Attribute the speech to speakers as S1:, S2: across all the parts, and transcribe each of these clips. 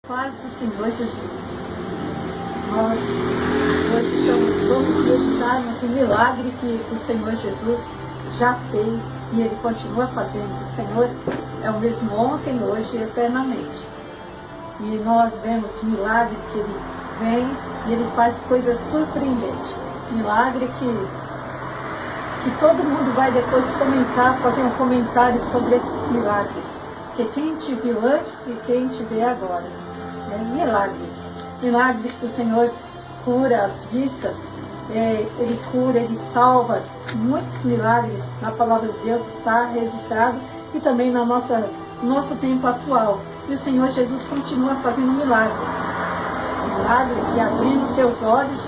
S1: Paz do Senhor Jesus. Nós hoje vamos meditar nesse milagre que o Senhor Jesus já fez e Ele continua fazendo. O Senhor é o mesmo ontem, hoje e eternamente. E nós vemos milagre que Ele vem e Ele faz coisas surpreendentes. Milagre que todo mundo vai depois comentar, fazer um comentário sobre esses milagres. Que quem te viu antes e quem te vê agora. Milagres que o Senhor cura as vistas, Ele cura, Ele salva. Muitos milagres na palavra de Deus está registrado e também no nosso tempo atual. E o Senhor Jesus continua fazendo milagres e abrindo seus olhos,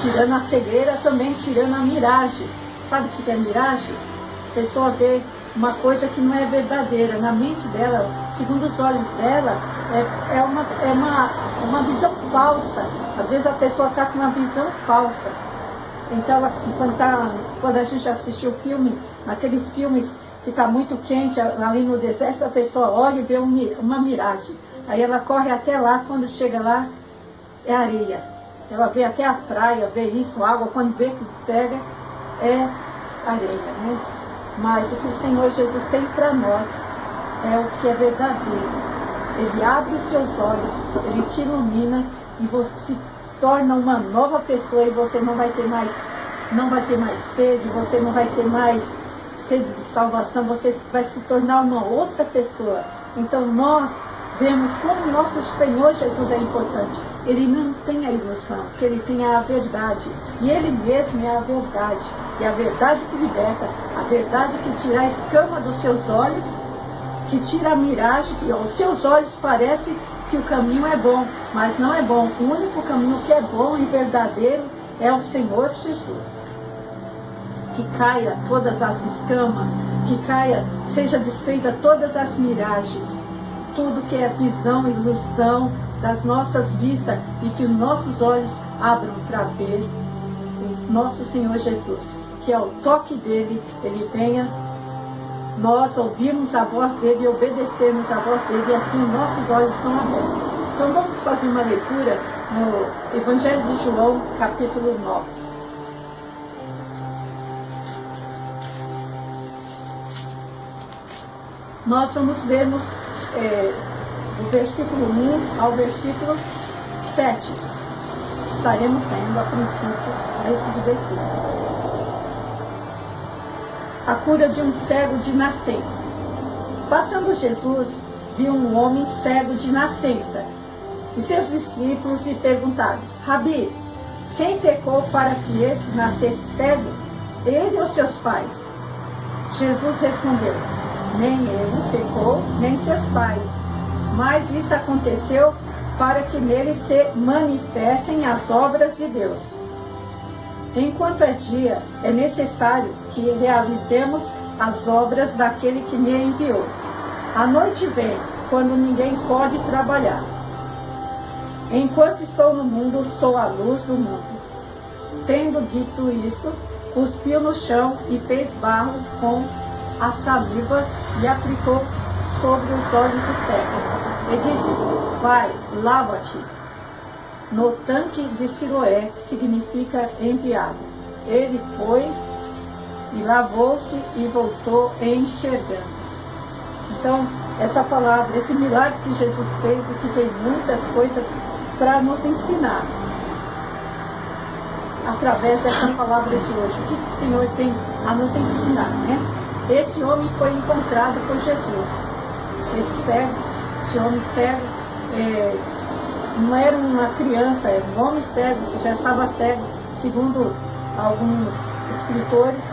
S1: tirando a cegueira, também tirando a miragem. Sabe o que é miragem? A pessoa vê uma coisa que não é verdadeira, na mente dela, segundo os olhos dela, é uma visão falsa. Às vezes a pessoa está com uma visão falsa. Então, quando a gente assistiu o filme, naqueles filmes que está muito quente, ali no deserto, a pessoa olha e vê uma miragem. Aí ela corre até lá, quando chega lá, é areia. Ela vê até a praia, vê isso, água, quando vê que pega, é areia, né? Mas o que o Senhor Jesus tem para nós é o que é verdadeiro. Ele abre os seus olhos, Ele te ilumina e você se torna uma nova pessoa e você não vai ter mais sede, você não vai ter mais sede de salvação, você vai se tornar uma outra pessoa. Então nós vemos como nosso Senhor Jesus é importante. Ele não tem a ilusão, que Ele tem a verdade. E Ele mesmo é a verdade. E a verdade que liberta, a verdade que tira a escama dos seus olhos, que tira a miragem, que aos seus olhos parece que o caminho é bom, mas não é bom. O único caminho que é bom e verdadeiro é o Senhor Jesus. Que caia todas as escamas, seja desfeita todas as miragens, tudo que é visão, ilusão das nossas vistas e que os nossos olhos abram para ver o nosso Senhor Jesus, que ao toque dele, ele venha, nós ouvirmos a voz dele e obedecermos a voz dele e assim nossos olhos são abertos. Então vamos fazer uma leitura no Evangelho de João, capítulo 9. Nós vamos lermos do versículo 1 ao versículo 7. Estaremos lendo a princípio esses versículos. A cura de um cego de nascença. Passando Jesus, viu um homem cego de nascença. E seus discípulos lhe perguntaram: Rabi, quem pecou para que esse nascesse cego? Ele ou seus pais? Jesus respondeu: nem ele pecou, nem seus pais, mas isso aconteceu para que nele se manifestem as obras de Deus. Enquanto é dia, é necessário que realizemos as obras daquele que me enviou. A noite vem, quando ninguém pode trabalhar. Enquanto estou no mundo, sou a luz do mundo. Tendo dito isto, cuspiu no chão e fez barro com a saliva e aplicou sobre os olhos do cego. E disse: vai, lava-te no tanque de Siloé, que significa enviado. Ele foi e lavou-se e voltou enxergando. Então, essa palavra, esse milagre que Jesus fez e que tem muitas coisas para nos ensinar através dessa palavra de hoje. O que o Senhor tem a nos ensinar, né? Esse homem foi encontrado por Jesus. Esse homem cego, não era uma criança, era um homem cego, que já estava cego, segundo alguns escritores,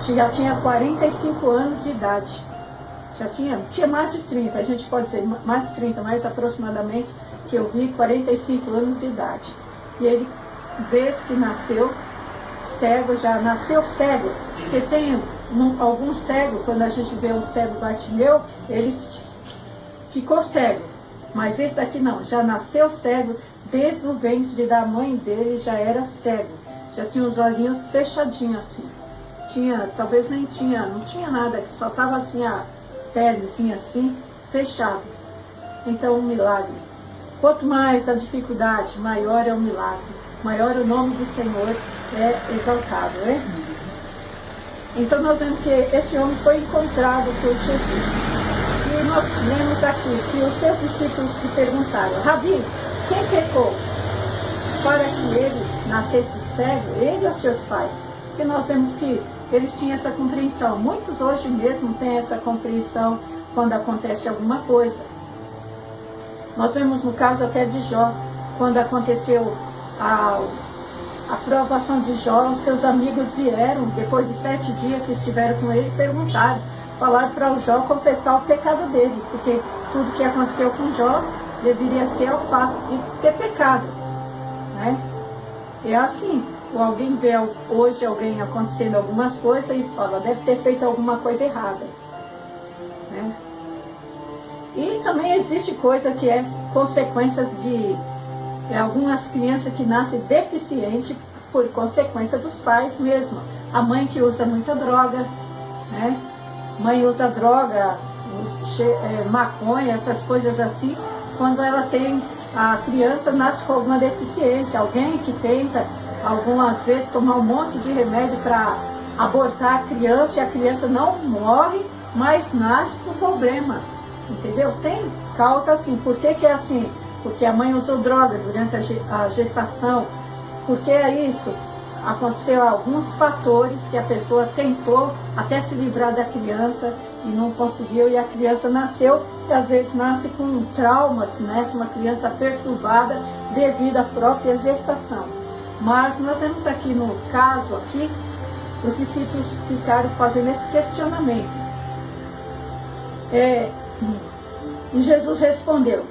S1: já tinha 45 anos de idade. Já tinha mais de 30, a gente pode dizer mais de 30, mais aproximadamente, que eu vi 45 anos de idade. E ele, desde que nasceu cego, já nasceu cego, porque tem algum cego, quando a gente vê um cego Bartimeu, ele ficou cego, mas esse daqui não, já nasceu cego, desde o ventre da mãe dele já era cego, já tinha os olhinhos fechadinhos assim, talvez não tinha nada, só estava assim a pelezinha assim, fechada. então o milagre. Quanto mais a dificuldade, maior é o milagre, maior o nome do Senhor é exaltado, né? Então nós vemos que esse homem foi encontrado por Jesus. E nós lemos aqui que os seus discípulos que perguntaram: Rabi, quem pecou para que ele nascesse cego, ele ou seus pais? Porque nós vemos que eles tinham essa compreensão. Muitos hoje mesmo têm essa compreensão quando acontece alguma coisa. Nós vemos no caso até de Jó, quando aconteceu a provação de Jó, seus amigos vieram, depois de 7 dias que estiveram com ele, perguntaram, falaram para o Jó confessar o pecado dele, porque tudo que aconteceu com Jó deveria ser o fato de ter pecado, né? É assim, ou alguém vê hoje alguém acontecendo algumas coisas e fala, deve ter feito alguma coisa errada, né? E também existe coisa que é consequências de algumas crianças que nascem deficientes por consequência dos pais mesmo. A mãe que usa muita droga, né? Mãe usa droga, maconha, essas coisas assim. Quando ela tem, a criança nasce com alguma deficiência. Alguém que tenta, algumas vezes, tomar um monte de remédio para abortar a criança, e a criança não morre, mas nasce com problema. Entendeu? Tem causa assim. Por que que é assim? Porque a mãe usou droga durante a gestação. Porque é isso. Aconteceu alguns fatores que a pessoa tentou até se livrar da criança e não conseguiu, e a criança nasceu, e às vezes nasce com traumas, nasce uma criança perturbada devido à própria gestação. Mas nós vemos aqui no caso aqui, os discípulos ficaram fazendo esse questionamento. E Jesus respondeu: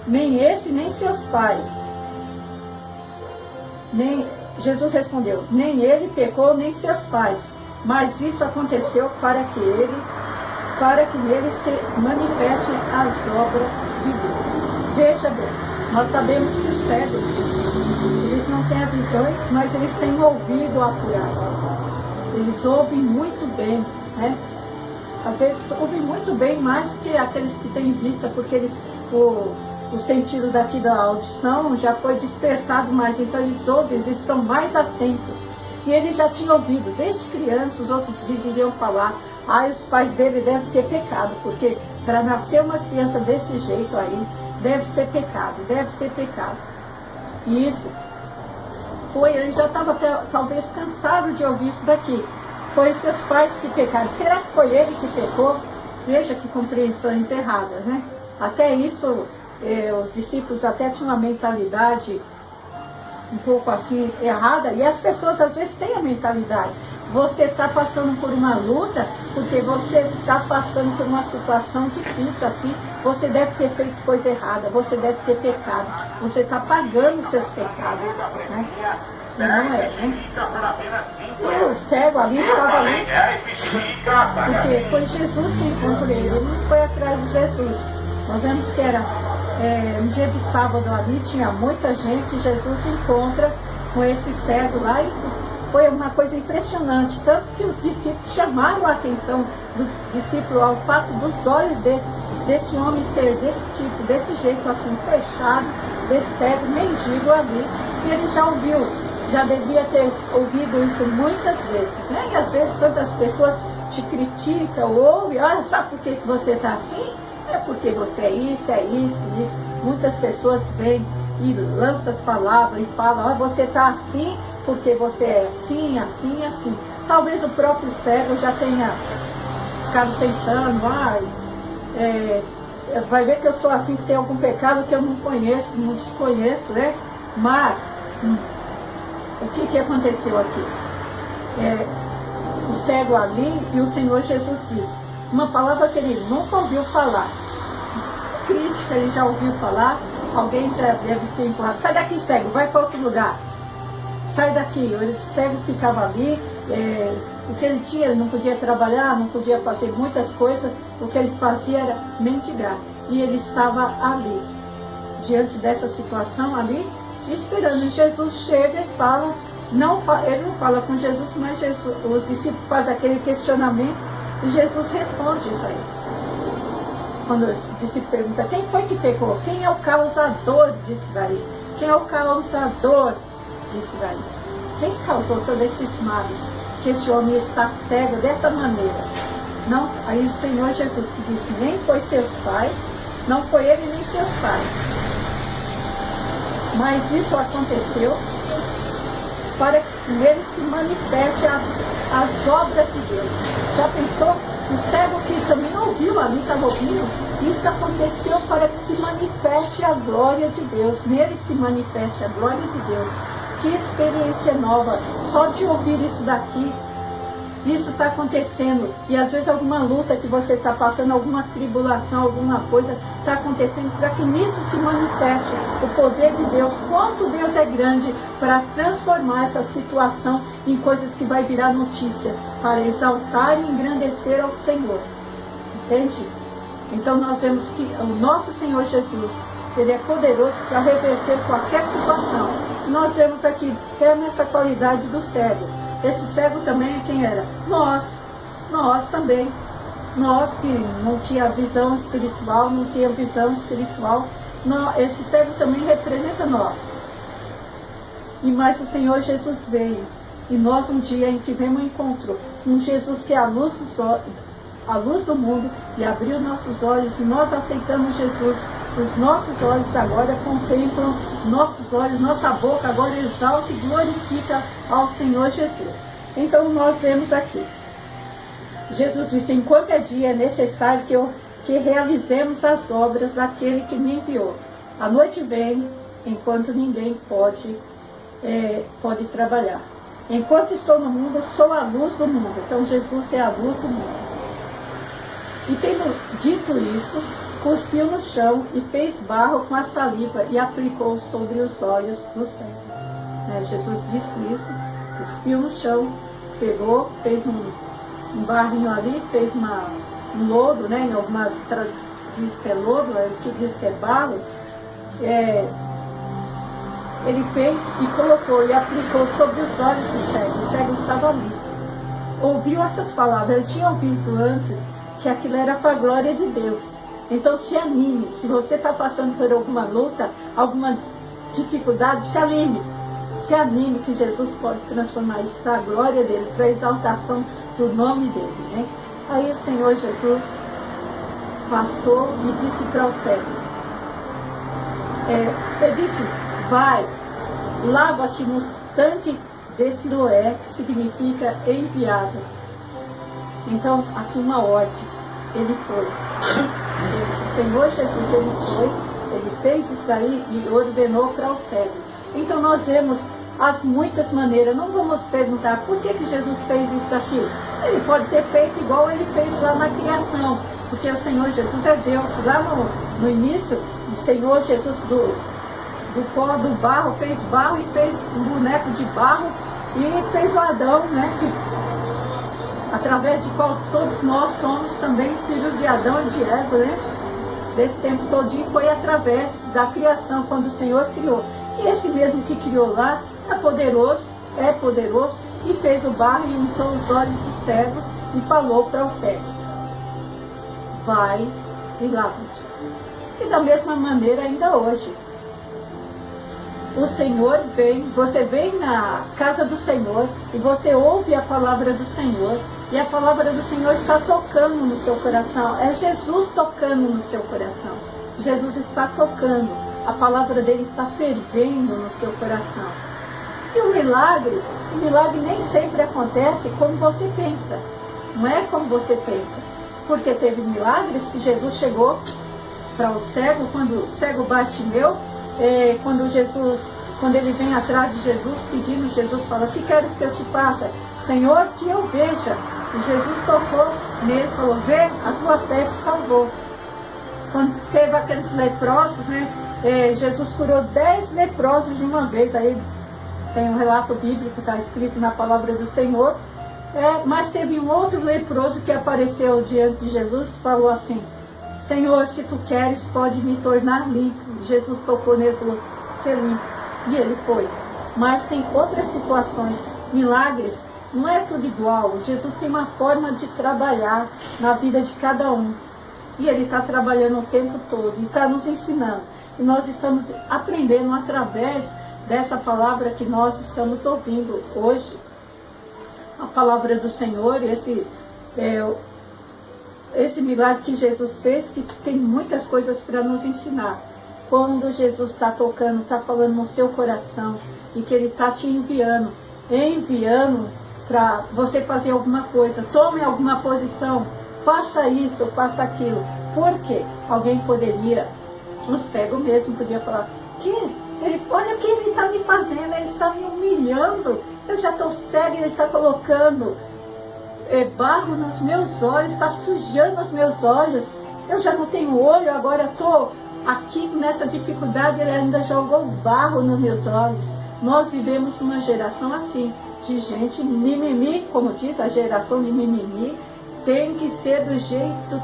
S1: nem esse, nem seus pais. Jesus respondeu: nem ele pecou, nem seus pais, mas isso aconteceu para que nele se manifestem as obras de Deus. Veja bem, nós sabemos que os cegos, eles não têm visões, mas eles têm ouvido apurado. Eles ouvem muito bem, né? Às vezes ouvem muito bem, mais que aqueles que têm vista, porque eles, o sentido daqui da audição já foi despertado mais, então eles ouvem, eles estão mais atentos. E eles já tinham ouvido, desde criança, os outros deveriam falar, os pais dele devem ter pecado, porque para nascer uma criança desse jeito aí, deve ser pecado, deve ser pecado. E isso ele já estava talvez cansado de ouvir isso daqui. Foi seus pais que pecaram. Será que foi ele que pecou? Veja que compreensões erradas, né? Até isso, os discípulos até tinham uma mentalidade um pouco assim errada, e as pessoas às vezes têm a mentalidade. Você está passando por uma luta, porque você está passando por uma situação difícil assim, você deve ter feito coisa errada, você deve ter pecado, você está pagando os seus pecados, né? Não é, né? E o cego ali estava ali, porque foi Jesus que encontrou ele, ele não foi atrás de Jesus. Nós vemos que era um dia de sábado ali, tinha muita gente, Jesus encontra com esse cego lá, e foi uma coisa impressionante, tanto que os discípulos chamaram a atenção do discípulo ao fato dos olhos desse homem ser desse tipo, desse jeito assim, fechado, desse cego, mendigo ali, e ele já ouviu, já devia ter ouvido isso muitas vezes, né? E às vezes tantas pessoas te criticam, ouvem, sabe por que você está assim? É porque você é isso, isso. Muitas pessoas vêm e lançam as palavras e falam, você está assim porque você é assim, assim, assim. Talvez o próprio cego já tenha ficado pensando, vai ver que eu sou assim, que tem algum pecado que eu não conheço, não desconheço, né? Mas o que aconteceu aqui? O cego ali, e o Senhor Jesus disse uma palavra que ele nunca ouviu falar. Crítica, ele já ouviu falar, alguém já deve ter empurrado. Sai daqui, cego, vai para outro lugar. Sai daqui. O cego ficava ali, o que ele tinha, ele não podia trabalhar, não podia fazer muitas coisas, o que ele fazia era mendigar. E ele estava ali, diante dessa situação ali, esperando. E Jesus chega e fala, ele não fala com Jesus, mas os discípulos fazem aquele questionamento, e Jesus responde isso aí. quando se pergunta quem foi que pecou, quem é o causador disso daí? Quem é o causador disso daí? Quem causou todos esses males? Que esse homem está cego dessa maneira? Não, aí o Senhor Jesus que diz que nem foi seus pais, não foi ele nem seus pais. Mas isso aconteceu para que nele se manifeste as obras de Deus. Já pensou? O cego que também ouviu ali, estava ouvindo, isso aconteceu para que se manifeste a glória de Deus. Nele se manifeste a glória de Deus. Que experiência nova, só de ouvir isso daqui, isso está acontecendo. E às vezes alguma luta que você está passando, alguma tribulação, alguma coisa está acontecendo para que nisso se manifeste o poder de Deus. Quanto Deus é grande para transformar essa situação em coisas que vai virar notícia, para exaltar e engrandecer ao Senhor. Entende? Então nós vemos que o nosso Senhor Jesus, Ele é poderoso para reverter qualquer situação. Nós vemos aqui, até nessa qualidade do cego. Esse cego também, quem era? Nós também. Nós que não tinha visão espiritual, esse cego também representa nós. Mas o Senhor Jesus veio. E nós um dia tivemos um encontro com Jesus que é a luz do mundo, e abriu nossos olhos, e nós aceitamos Jesus. Os nossos olhos agora contemplam, nossos olhos, nossa boca agora exalta e glorifica ao Senhor Jesus. Então nós vemos aqui, Jesus disse, enquanto é dia é necessário que realizemos as obras daquele que me enviou. A noite vem, enquanto ninguém pode trabalhar. Enquanto estou no mundo, sou a luz do mundo. Então Jesus é a luz do mundo. E tendo dito isso, cuspiu no chão e fez barro com a saliva e aplicou sobre os olhos do cego. Jesus disse isso, cuspiu no chão, pegou, fez um barrinho ali, fez um lodo, em algumas diz que é lodo, que diz que é barro. Ele fez e colocou e aplicou sobre os olhos do cego. O cego estava ali. Ouviu essas palavras, ele tinha ouvido antes que aquilo era para a glória de Deus. Então se anime, se você está passando por alguma luta, alguma dificuldade, se anime que Jesus pode transformar isso para a glória dele, para a exaltação do nome dele. Aí o Senhor Jesus passou e disse para o cego, ele disse, vai, lava-te no tanque de Siloé, que significa enviado. Então aqui uma ordem. Ele foi. O Senhor Jesus, ele fez isso daí e ordenou para o cego. Então nós vemos as muitas maneiras. Não vamos perguntar por que Jesus fez isso daqui. Ele pode ter feito igual ele fez lá na criação, porque o Senhor Jesus é Deus. Lá no início, o Senhor Jesus do pó, do barro, fez barro e fez um boneco de barro e fez o Adão, através de qual todos nós somos também filhos de Adão e de Eva, Desse tempo todinho foi através da criação, quando o Senhor criou. E esse mesmo que criou lá é poderoso, e fez o barro e untou os olhos do cego e falou para o cego, vai e lava-te. E da mesma maneira ainda hoje. O Senhor vem, você vem na casa do Senhor e você ouve a palavra do Senhor. E a palavra do Senhor está tocando no seu coração. É Jesus tocando no seu coração. Jesus está tocando. A palavra dele está fervendo no seu coração. E o milagre nem sempre acontece como você pensa. Não é como você pensa. Porque teve milagres que Jesus chegou para o cego, quando o cego Bartimeu, quando ele vem atrás de Jesus, pedindo, Jesus fala, o que queres que eu te faça? Senhor, que eu veja. E Jesus tocou nele e falou, vê, a tua fé te salvou. Quando teve aqueles leprosos, Jesus curou 10 leprosos de uma vez. Aí tem um relato bíblico, está escrito na palavra do Senhor. Mas teve um outro leproso que apareceu diante de Jesus e falou assim, Senhor, se tu queres, pode me tornar limpo. Jesus tocou nele e falou, ser limpo. E ele foi. Mas tem outras situações, milagres, não é tudo igual. Jesus tem uma forma de trabalhar na vida de cada um. E Ele está trabalhando o tempo todo e está nos ensinando. E nós estamos aprendendo através dessa palavra que nós estamos ouvindo hoje. A palavra do Senhor, esse milagre que Jesus fez, que tem muitas coisas para nos ensinar. Quando Jesus está tocando, está falando no seu coração e que Ele está te enviando para você fazer alguma coisa, tome alguma posição, faça isso, faça aquilo. Por quê? Alguém poderia, um cego mesmo podia falar, olha o que ele está me fazendo, ele está me humilhando, eu já estou cego, ele está colocando barro nos meus olhos, está sujando os meus olhos, eu já não tenho olho, agora estou aqui nessa dificuldade, ele ainda jogou barro nos meus olhos. Nós vivemos uma geração assim, de gente mimimi, como diz a geração de mimimi, tem que ser do jeito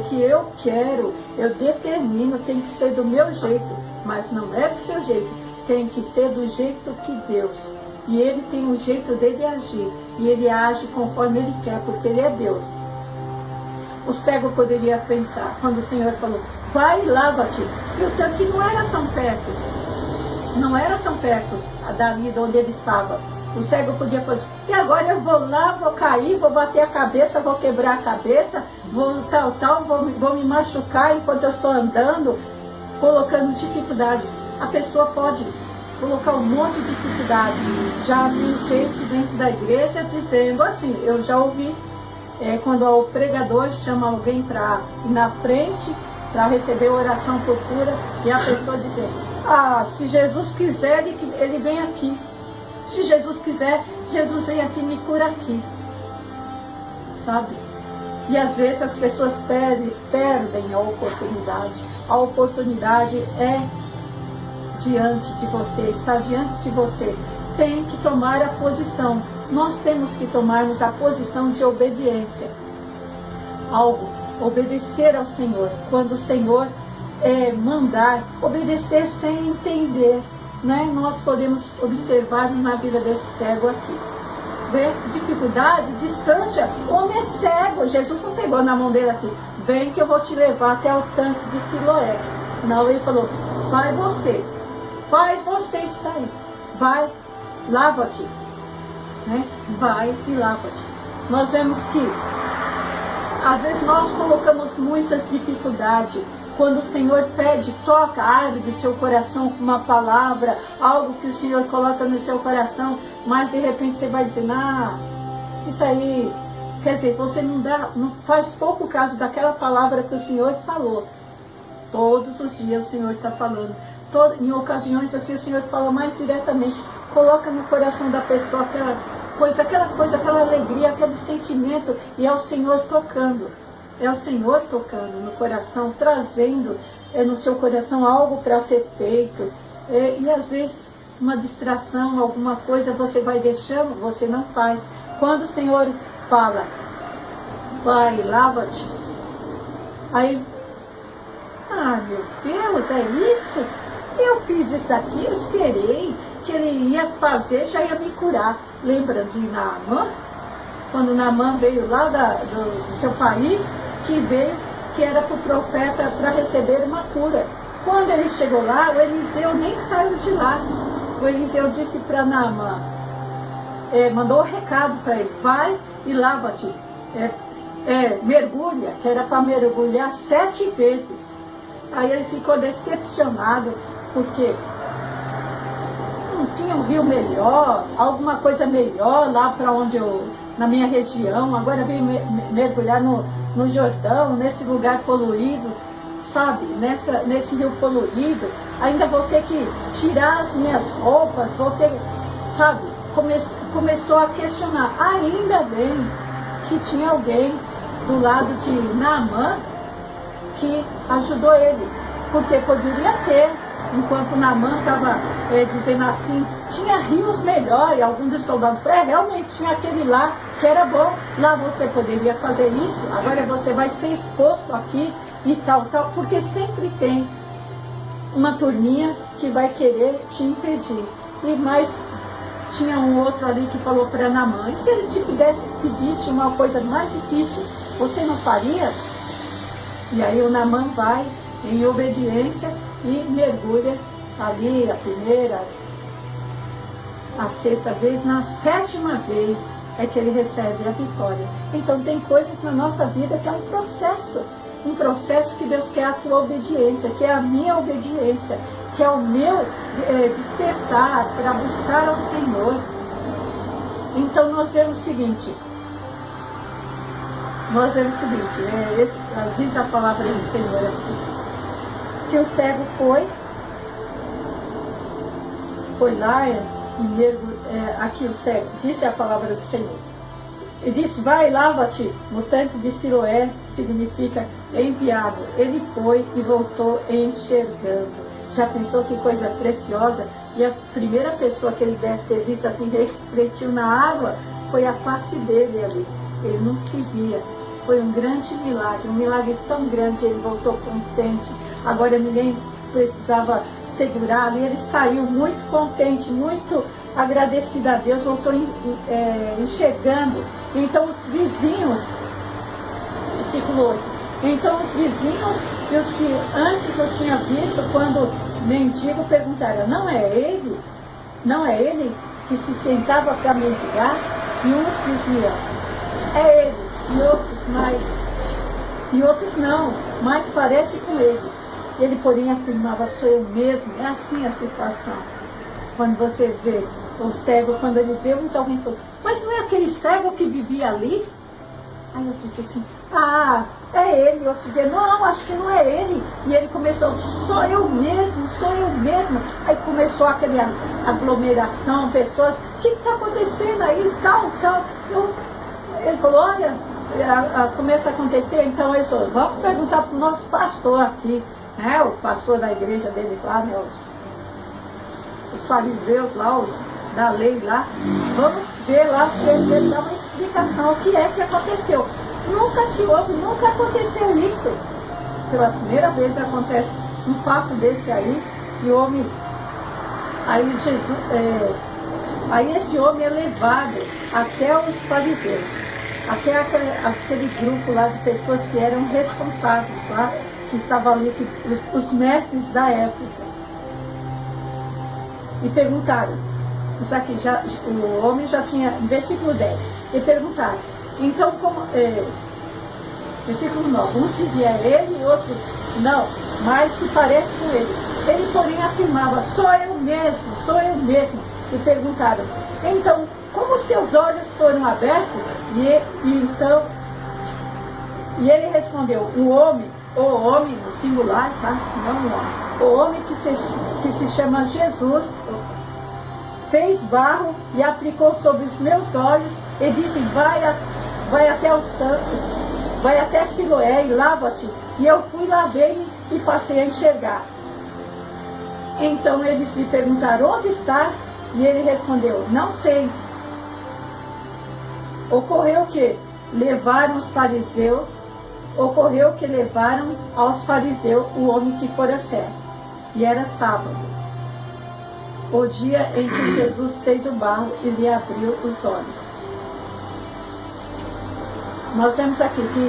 S1: que eu quero, eu determino, tem que ser do meu jeito, mas não é do seu jeito, tem que ser do jeito que Deus. E Ele tem o jeito dele agir, e Ele age conforme Ele quer, porque Ele é Deus. O cego poderia pensar, quando o Senhor falou, vai e lava-te, e o tanque não era tão perto dali de onde ele estava. O cego podia fazer, e agora eu vou lá, vou cair, vou bater a cabeça, vou quebrar a cabeça, vou vou me machucar enquanto eu estou andando, colocando dificuldade. A pessoa pode colocar um monte de dificuldade. Já vi gente dentro da igreja dizendo assim, eu já ouvi, quando o pregador chama alguém para ir na frente, para receber oração por cura, e a pessoa dizer, se Jesus quiser, ele vem aqui. Se Jesus quiser, Jesus vem aqui e me cura aqui. Sabe? E às vezes as pessoas perdem a oportunidade. A oportunidade é diante de você, está diante de você. Tem que tomar a posição. Nós temos que tomarmos a posição de obediência. Obedecer ao Senhor. Quando o Senhor mandar, obedecer sem entender. Né? Nós podemos observar na vida desse cego aqui. Vê? Dificuldade, distância, o homem é cego. Jesus não pegou na mão dele aqui, vem que eu vou te levar até o tanque de Siloé. Não, ele falou, vai você está aí, vai, lava-te, né? Vai e lava-te. Nós vemos que às vezes nós colocamos muitas dificuldades. Quando o Senhor pede, toca, arde de seu coração com uma palavra, algo que o Senhor coloca no seu coração, mas de repente você vai dizer, isso aí, quer dizer, você não faz pouco caso daquela palavra que o Senhor falou. Todos os dias o Senhor está falando. Em ocasiões assim o Senhor fala mais diretamente, coloca no coração da pessoa aquela alegria, aquele sentimento, e é o Senhor tocando. É o Senhor tocando no coração, trazendo no seu coração algo para ser feito. E às vezes uma distração, alguma coisa você vai deixando, você não faz. Quando o Senhor fala, vai, lava-te, aí, meu Deus, é isso? Eu fiz isso daqui, eu esperei que ele ia fazer, já ia me curar. Lembra de Naamã? Quando Naamã veio lá do seu país, que era para o profeta para receber uma cura. Quando ele chegou lá, o Eliseu nem saiu de lá. O Eliseu disse para Naamã, mandou um recado para ele, vai e lava-te, mergulha, que era para mergulhar 7 vezes. Aí ele ficou decepcionado, porque não tinha um rio melhor, alguma coisa melhor lá para onde na minha região, agora veio mergulhar no Jordão, nesse lugar poluído, sabe, nesse rio poluído, ainda vou ter que tirar as minhas roupas, sabe, começou a questionar. Ainda bem que tinha alguém do lado de Naamã que ajudou ele, porque poderia ter, enquanto Naamã estava dizendo assim, tinha rios melhores, alguns dos soldados, realmente tinha aquele lá que era bom, lá você poderia fazer isso, agora você vai ser exposto aqui e tal, porque sempre tem uma turminha que vai querer te impedir. Mas tinha um outro ali que falou para Naamã, e se ele te pedisse uma coisa mais difícil, você não faria? E aí o Naamã vai em obediência e mergulha ali a primeira, a sexta vez, na sétima vez é que ele recebe a vitória. Então tem coisas na nossa vida que é um processo que Deus quer a tua obediência, que é a minha obediência, que é o meu despertar para buscar ao Senhor. Então nós vemos o seguinte, diz a palavra do Senhor aqui, que o cego foi lá, aqui o cego, disse a palavra do Senhor, e disse, vai, lava-te no tanque de Siloé, que significa enviado. Ele foi e voltou enxergando. Já pensou que coisa preciosa? E a primeira pessoa que ele deve ter visto assim, refletiu na água, foi a face dele ali. Ele não se via. Foi um grande milagre, um milagre tão grande, ele voltou contente. Agora ninguém precisava segurar ali, ele saiu muito contente, muito agradecido a Deus, voltou enxergando. Então os vizinhos, versículo 8, então os vizinhos e os que antes eu tinha visto, quando o mendigo perguntaram, não é ele que se sentava para mendigar? E uns diziam, é ele, e outros não, mas parece com ele. Ele, porém, afirmava, sou eu mesmo. É assim a situação. Quando você vê o cego, quando ele vê alguém falou, mas não é aquele cego que vivia ali? Aí eu disse assim, é ele. Eu disse, não, acho que não é ele. E ele começou, sou eu mesmo. Aí começou aquela aglomeração, pessoas, o que está acontecendo aí, tal. Ele falou, olha, começa a acontecer, então ele falou, vamos perguntar para o nosso pastor aqui, né, o pastor da igreja deles lá, né, os fariseus lá, os da lei lá, vamos ver lá, porque ele dá uma explicação, o que é que aconteceu. Nunca aconteceu isso. Pela primeira vez acontece um fato desse aí, e o homem, aí esse homem é levado até os fariseus, até aquele grupo lá de pessoas que eram responsáveis lá, que estavam ali, os mestres da época. E perguntaram, isso aqui, o homem já tinha, versículo 10, e perguntaram, então versículo 9, uns diziam ele e outros não, mas se parece com ele. Ele, porém, afirmava, sou eu mesmo. E perguntaram, então, como os teus olhos foram abertos? E ele respondeu, o homem no singular, tá? Não o homem. O homem que se chama Jesus fez barro e aplicou sobre os meus olhos e disse, vai até o santo, vai até Siloé e lava-te. E eu fui, lavei-me e passei a enxergar. Então eles lhe perguntaram, onde está? E ele respondeu, não sei. Ocorreu que levaram aos fariseus o homem que fora cego. E era sábado, o dia em que Jesus fez o barro e lhe abriu os olhos. Nós vemos aqui que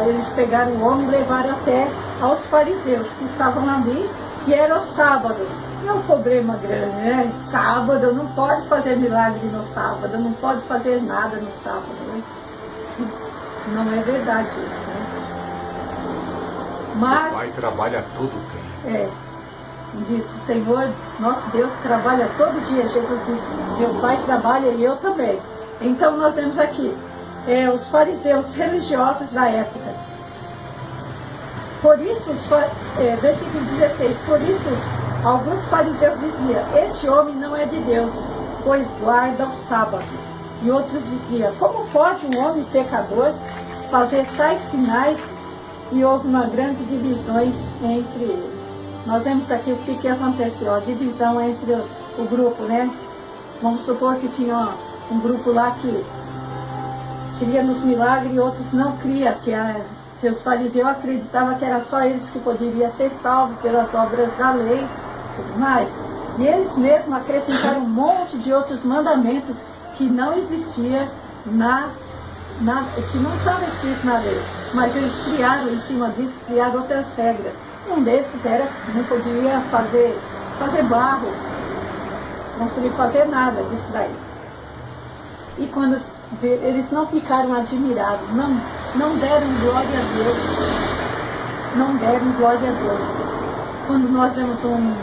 S1: eles pegaram o homem e levaram até aos fariseus que estavam ali, e era o sábado. É um problema grande, né? Sábado, não pode fazer milagre no sábado, não pode fazer nada no sábado, né? Não é verdade isso, né? Mas...
S2: Meu Pai trabalha todo o tempo.
S1: Diz o Senhor, nosso Deus trabalha todo dia. Jesus diz, meu Pai trabalha e eu também. Então nós vemos aqui, os fariseus religiosos da época. Por isso, versículo 16, por isso alguns fariseus diziam, este homem não é de Deus, pois guarda o sábado. E outros diziam, como pode um homem pecador fazer tais sinais? E houve uma grande divisão entre eles. Nós vemos aqui o que aconteceu, a divisão entre o grupo, né? Vamos supor que tinha um grupo lá que cria nos milagres e outros não cria, que os fariseus acreditavam que era só eles que poderiam ser salvos pelas obras da lei e tudo mais. E eles mesmos acrescentaram um monte de outros mandamentos que não existia que não estava escrito na lei. mas eles criaram em cima disso, criaram outras regras. Um desses era que não podia fazer barro, não sabia fazer nada disso daí. E quando eles não ficaram admirados, não deram glória a Deus, não deram glória a Deus. Quando nós vemos um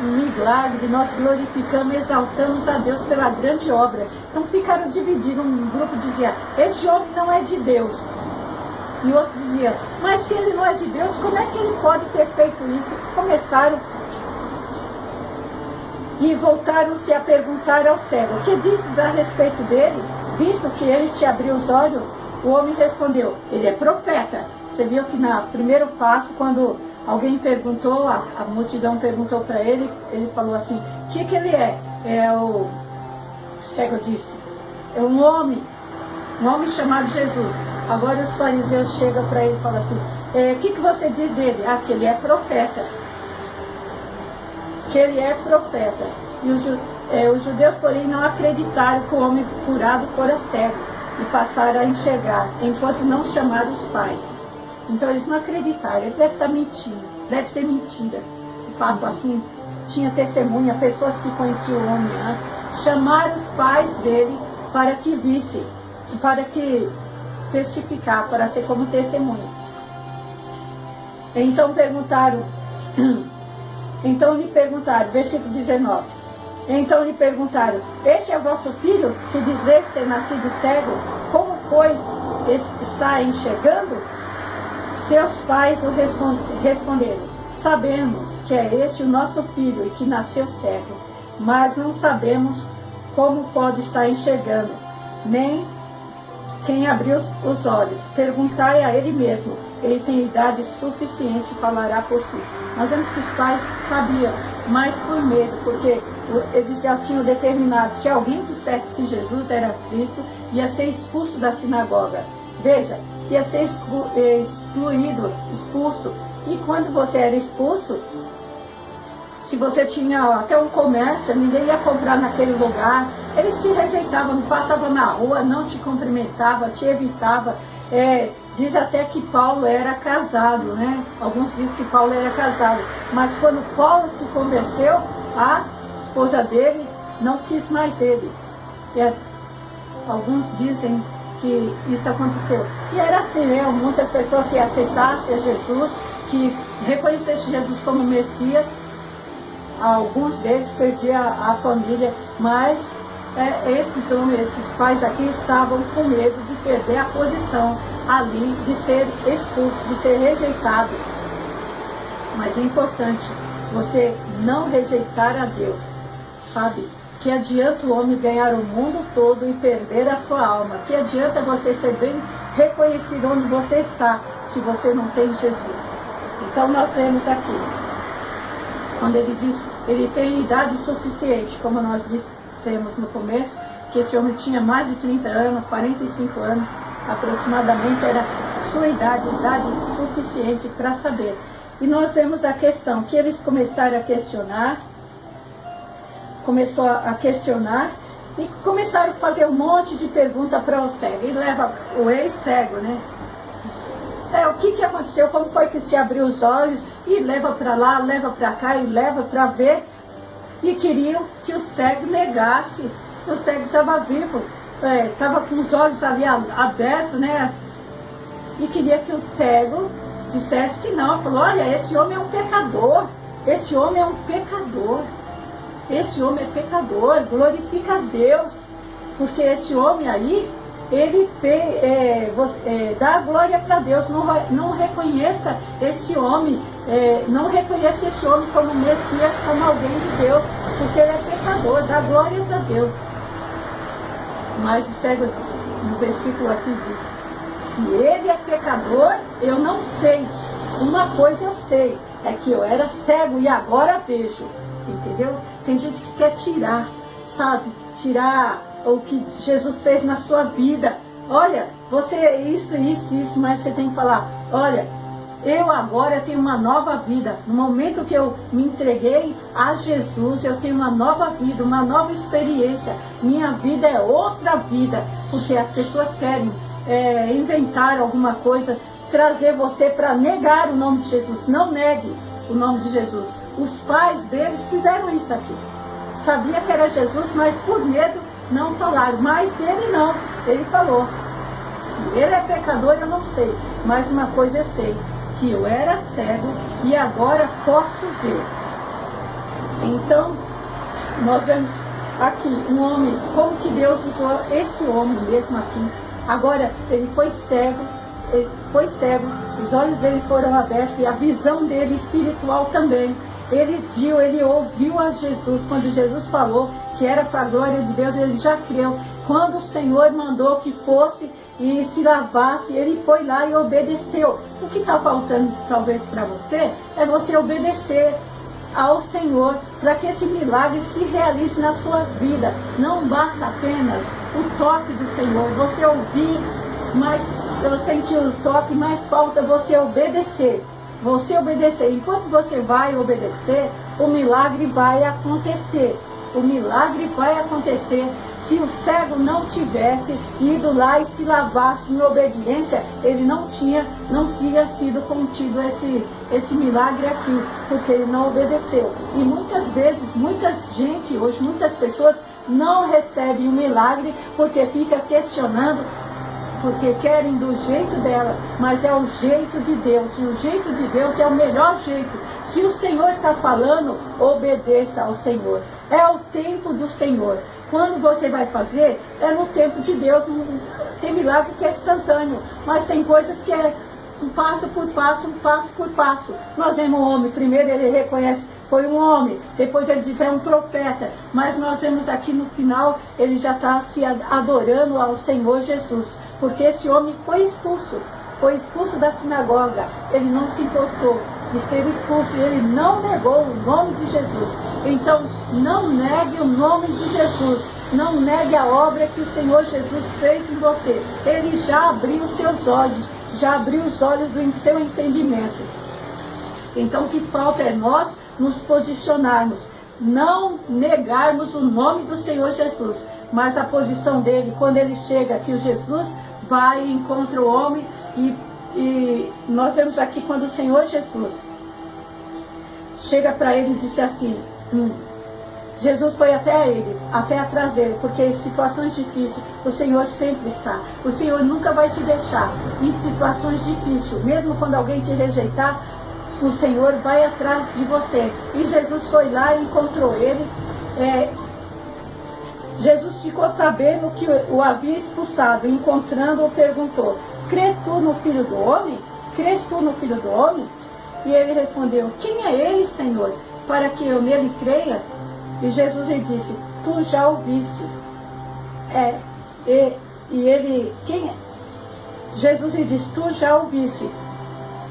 S1: milagre, nós glorificamos, exaltamos a Deus pela grande obra. Então ficaram divididos, um grupo dizia, esse homem não é de Deus. E o outro dizia, mas se ele não é de Deus, como é que ele pode ter feito isso? Começaram e voltaram-se a perguntar ao cego, o que dizes a respeito dele? Visto que ele te abriu os olhos, o homem respondeu, ele é profeta. Você viu que no primeiro passo, quando alguém perguntou, a multidão perguntou para ele, ele falou assim, o que ele é? O cego disse, é um homem chamado Jesus. Agora os fariseus chegam para ele e falam assim, o que você diz dele? Ah, que ele é profeta. Que ele é profeta. E os judeus, porém, não acreditaram que o homem curado fora cego e passaram a enxergar, enquanto não chamaram os pais. Então eles não acreditaram, ele deve estar mentindo, deve ser mentira. De fato, assim, tinha testemunha, pessoas que conheciam o homem antes, chamaram os pais dele para que vissem, para que testificar, para ser como testemunha. Então lhe perguntaram, versículo 19, então lhe perguntaram, este é vosso filho, que dizeis ter nascido cego, como, pois, está enxergando? Seus pais o responderam, sabemos que é este o nosso filho e que nasceu cego, mas não sabemos como pode estar enxergando, nem quem abriu os olhos. Perguntai a ele mesmo, ele tem idade suficiente e falará por si. Nós vemos que os pais sabiam, mas por medo, porque eles já tinham determinado, se alguém dissesse que Jesus era Cristo, ia ser expulso da sinagoga. Veja, ia ser expulso. E quando você era expulso, se você tinha até um comércio, ninguém ia comprar naquele lugar, eles te rejeitavam, passavam na rua, não te cumprimentavam, te evitavam. Diz até que Paulo era casado, né? Alguns dizem que Paulo era casado, mas quando Paulo se converteu, a esposa dele não quis mais ele. Alguns dizem que isso aconteceu. E era assim, né? Muitas pessoas que aceitassem Jesus, que reconhecessem Jesus como Messias, alguns deles perdiam a família, mas esses pais aqui estavam com medo de perder a posição ali, de ser expulso, de ser rejeitado. Mas é importante você não rejeitar a Deus, sabe? Que adianta o homem ganhar o mundo todo e perder a sua alma? Que adianta você ser bem reconhecido onde você está, se você não tem Jesus? Então nós vemos aqui, quando ele diz, ele tem idade suficiente, como nós dissemos no começo, que esse homem tinha mais de 30 anos, 45 anos aproximadamente, era sua idade suficiente para saber. E nós vemos a questão, que eles começaram a questionar, e começaram a fazer um monte de perguntas para o cego. E leva o ex-cego, né? O que aconteceu? Como foi que se abriu os olhos? E leva para lá, leva para cá e leva para ver. E queriam que o cego negasse. O cego estava vivo, estava com os olhos ali abertos, né? E queria que o cego dissesse que não. Falou, olha, esse homem é um pecador. Esse homem é um pecador. Esse homem é pecador, glorifica a Deus. Porque esse homem aí, ele dá glória para Deus, não reconheça esse homem, não reconheça esse homem como Messias, como alguém de Deus, porque ele é pecador, dá glórias a Deus. Mas o cego, no versículo aqui diz, se ele é pecador, eu não sei, uma coisa eu sei, é que eu era cego e agora vejo, entendeu? Tem gente que quer tirar, sabe, tirar o que Jesus fez na sua vida. Olha, você é isso, mas você tem que falar, olha, eu agora tenho uma nova vida. No momento que eu me entreguei a Jesus, eu tenho uma nova vida, uma nova experiência. Minha vida é outra vida, porque as pessoas querem inventar alguma coisa trazer você para negar o nome de Jesus. Não negue o nome de Jesus. Os pais deles fizeram isso aqui. Sabia que era Jesus, mas por medo não falaram. Mas ele não, ele falou. Se ele é pecador, eu não sei. Mas uma coisa eu sei, que eu era cego e agora posso ver. Então, nós vemos aqui um homem, como que Deus usou esse homem mesmo aqui. Agora, ele foi cego, os olhos dele foram abertos e a visão dele espiritual também. Ele viu, ele ouviu a Jesus, quando Jesus falou que era para a glória de Deus, ele já creu. Quando o Senhor mandou que fosse e se lavasse, ele foi lá e obedeceu. O que está faltando talvez para você é você obedecer ao Senhor, para que esse milagre se realize na sua vida. Não basta apenas o toque do Senhor, você ouvir, mas eu senti o toque, mas falta você obedecer. Você obedecer. Enquanto você vai obedecer, o milagre vai acontecer. O milagre vai acontecer. Se o cego não tivesse ido lá e se lavasse em obediência, ele não tinha sido contido esse milagre aqui, porque ele não obedeceu. E muitas vezes, muitas pessoas não recebem o milagre porque fica questionando, porque querem do jeito dela, mas é o jeito de Deus, e o jeito de Deus é o melhor jeito. Se o Senhor está falando, obedeça ao Senhor. É o tempo do Senhor. Quando você vai fazer, é no tempo de Deus. Tem milagre que é instantâneo, mas tem coisas que é um passo por passo, um passo por passo. Nós vemos um homem, primeiro ele reconhece, foi um homem, depois ele diz, é um profeta, mas nós vemos aqui no final, ele já está se adorando ao Senhor Jesus, porque esse homem foi expulso da sinagoga, ele não se importou de ser expulso, ele não negou o nome de Jesus. Então, não negue o nome de Jesus, não negue a obra que o Senhor Jesus fez em você. Ele já abriu os seus olhos, já abriu os olhos do seu entendimento. Então, o que falta é nós nos posicionarmos, não negarmos o nome do Senhor Jesus, mas a posição dele, quando ele chega, que o Jesus vai e encontra o homem, e nós vemos aqui quando o Senhor Jesus chega para ele e disse assim, Jesus foi até ele, até atrás dele, porque em situações difíceis o Senhor sempre está. O Senhor nunca vai te deixar em situações difíceis, mesmo quando alguém te rejeitar, o Senhor vai atrás de você. E Jesus foi lá e encontrou ele. Jesus ficou sabendo que o havia expulsado, encontrando-o, perguntou, crês tu no Filho do Homem? Crês tu no Filho do Homem? E ele respondeu, quem é ele, Senhor, para que eu nele creia? E Jesus lhe disse, tu já o viste. Jesus lhe disse, tu já o viste.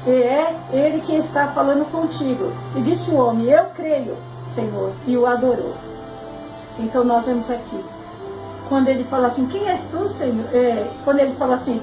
S1: E é ele que está falando contigo. E disse o homem, eu creio, Senhor, e o adorou. Então nós vemos aqui, quando ele fala assim, quem és tu, Senhor? Quando ele fala assim,